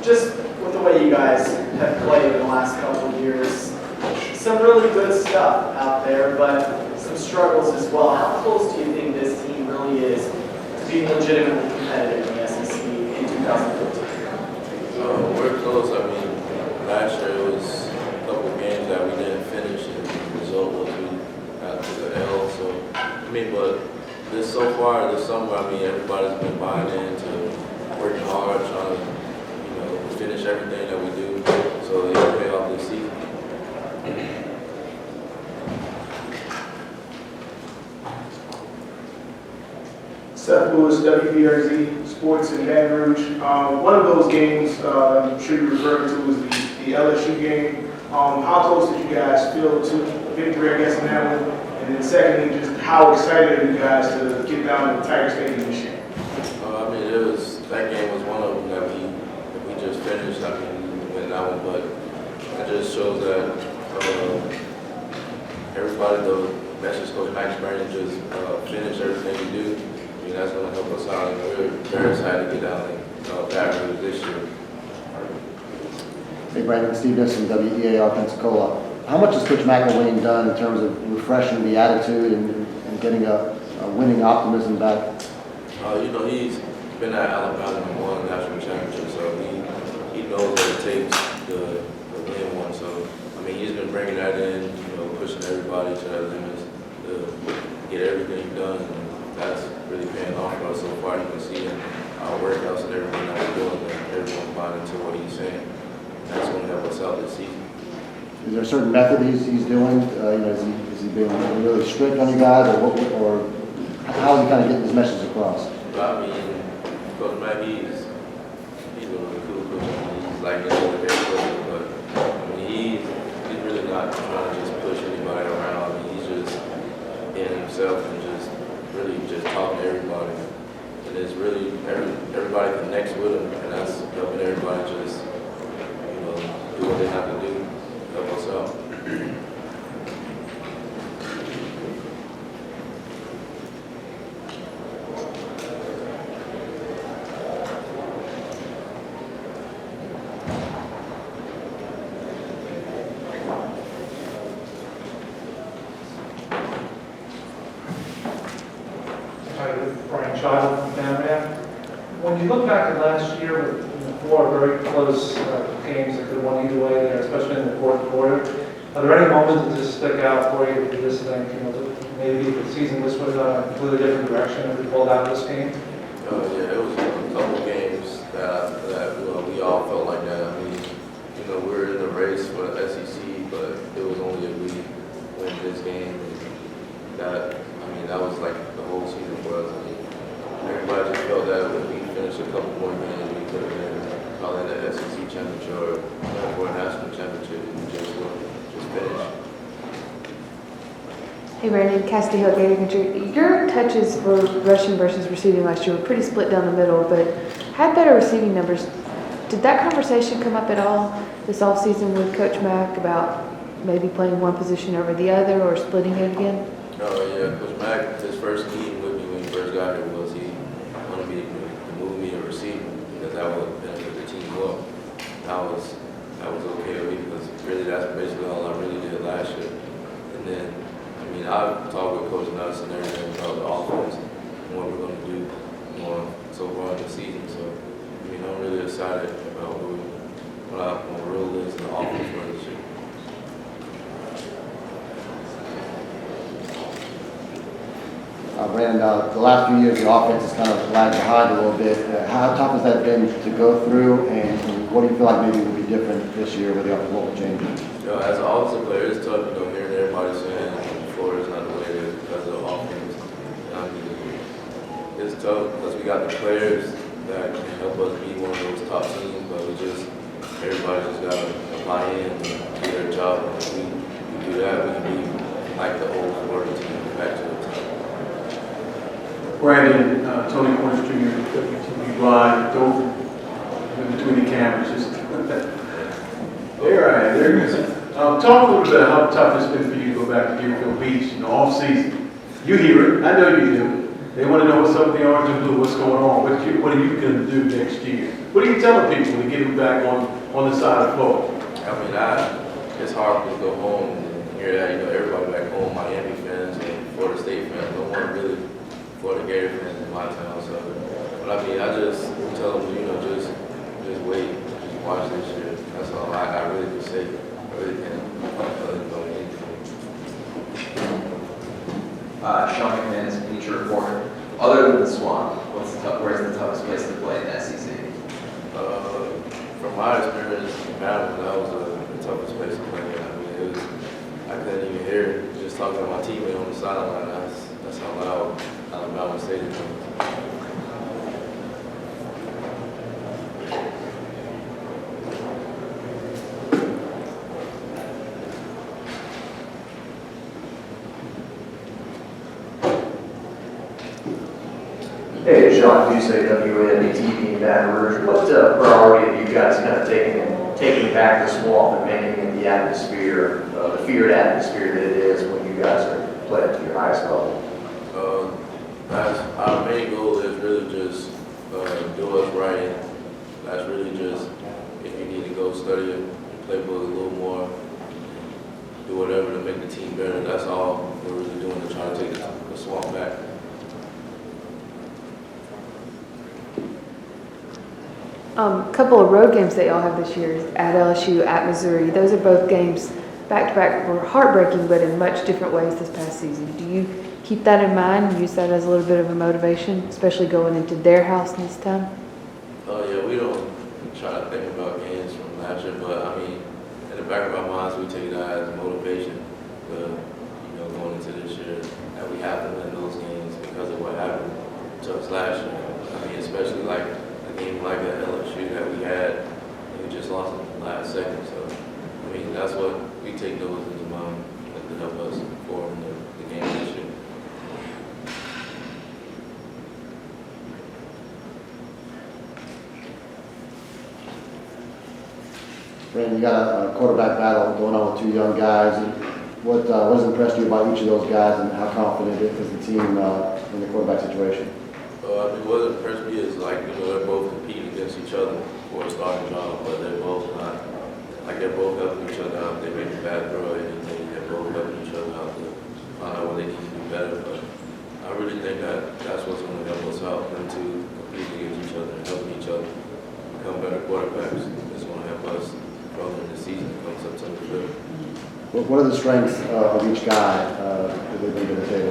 just with the way you guys have played in the last couple of years, some really good stuff out there, but some struggles as well. How close do you think this team really is to being legitimately competitive in the SEC in 2014? We're close. I mean, last year it was a couple of games that we didn't finish, and the result was we got to the L. So, I mean, but this summer, I mean, everybody's been buying into working hard, trying to, finish everything that we do. So it'll pay off this season. Seth Lewis, WBRZ Sports in Baton Rouge. One of those games I'm sure you're referring to was the LSU game. How close did you guys feel to victory, I guess, in that one? And then secondly, just how excited are you guys to get down to the Tiger Stadium this year? I mean, that game was one of them that we just finished. I mean, we win that one, but it just shows that everybody, the message Coach Max Brandon just finish everything we do. I mean, that's going to help us out, and we're very excited to get down in Baton Rouge this year. Hey, Brandon, Steve Nissen, WEAR Pensacola. How much has Coach McElwain done in terms of refreshing the attitude and getting a winning optimism back? He's been at Alabama and won a national championship, so he knows what it takes to win one. So, I mean, he's been bringing that in, pushing everybody to their limits to get everything done. And that's really paying off for us so far. You can see in our workouts and everything that we're doing, that everyone buying into what he's saying. And that's going to help us out this season. Is there a certain method he's doing? Is he being really strict on you guys, or how is he kind of getting his message across? I mean, Coach Mack, he's a really cool coach. I mean, he's like every coach, but I mean, he's really not trying to just push anybody around. I mean, he's just in himself and just really just talking to everybody. And it's really everybody connects with him, and that's helping everybody just do what they have to do. Help us out. Brian Child from Canada. When you look back at last year with 4 very close games that could have won either way there, especially in the fourth quarter, are there any moments that just stick out for you that you just think, maybe the season this would have gone a completely different direction if we pulled out this game? Yeah, it was a couple games that we all felt like that. I mean, we were in the race for the SEC, but it was only if we win this game. And that was like the whole season for us. I mean, everybody just felt that if we finished a couple more games, we could have been probably in the SEC championship or for a national championship. We just finished. Hey Brandon, Cassidy Hill, Gator Country. Your touches for rushing versus receiving last year were pretty split down the middle, but had better receiving numbers. Did that conversation come up at all this offseason with Coach Mack about maybe playing one position over the other or splitting it again? Yeah, Coach Mack, his first meeting with me when he first got here was he wanted me to move me to receiver because that would benefit the team well. That was okay with me because really that's basically all I really did last year. And then, I've talked with Coach Nuts and everything about the offense and what we're going to do more so far in the season. So, I'm really excited about what my role is in the offense for this year. Brandon, the last few years, the offense has kind of lagged behind a little bit. How tough has that been to go through, and what do you feel like maybe will be different this year with the changes? As an offensive player, it's tough, hearing everybody saying Florida's not the way it is because of the offense. It's tough because we got the players that can help us be one of those top teams, but everybody just got to buy in and do their job. And if we do that, we can be like the old Florida team back to the top. Brandon, Tony Cornish Jr., WTV Live, Dover, in between the cameras. Just there it is. Talk a little bit about how tough it's been for you to go back to Deerfield Beach in the off season. You hear it, I know you do. They want to know what's up with the orange and blue, what's going on, what are you going to do next year? What are you telling people to get them back on the side of the floor? I mean, it's hard to go home and hear that, everybody back home, Miami fans and Florida State fans, don't want really Florida Gator fans in my town, so. But I mean, I just tell them, just wait, just watch this year. That's all I really can say. I really can't know anything. Sean McMahon's Bleacher Report. Other than the Swamp, where's the toughest place to play in the SEC? From my experience, Maryland, that was the toughest place to play. I mean, I couldn't even hear it. Just talking to my teammate on the sideline, that's how loud Alabama Stadium was. Hey, Sean Ducey, WNTV in Baton Rouge. What priority have you guys kind of taking back the Swamp and making it the atmosphere, the feared atmosphere that it is when you guys are playing to your highest level? Our main goal is really just do what's right. That's really just, if you need to go study your playbook a little more, do whatever to make the team better. That's all we're really doing to try to take the Swamp back. Couple of road games that y'all have this year, at LSU, at Missouri. Those are both games back-to-back were heartbreaking, but in much different ways this past season. Do you keep that in mind and use that as a little bit of a motivation, especially going into their house this time? Yeah, we don't try to think about games from last year, but I mean, in the back of our minds, we take that as motivation. Going into this year, that we have to win those games because of what happened to us last year. I mean, especially like a game like that LSU that we had, and we just lost in the last second. So, I mean, that's what we take those into mind that could help us form the game this year. Brandon, you got a quarterback battle going on with two young guys. And what has impressed you about each of those guys, and how confident is the team in the quarterback situation? I mean, what impressed me is they're both competing against each other for a starting job, but they're both not, they're both helping each other out. They make a bad throw or anything, they're both helping each other out to find out what they need to do better. But I really think that's what's going to help us out, them two competing against each other and helping each other become better quarterbacks. It's going to help us further in the season come September 5th. What are the strengths of each guy that they bring to the table?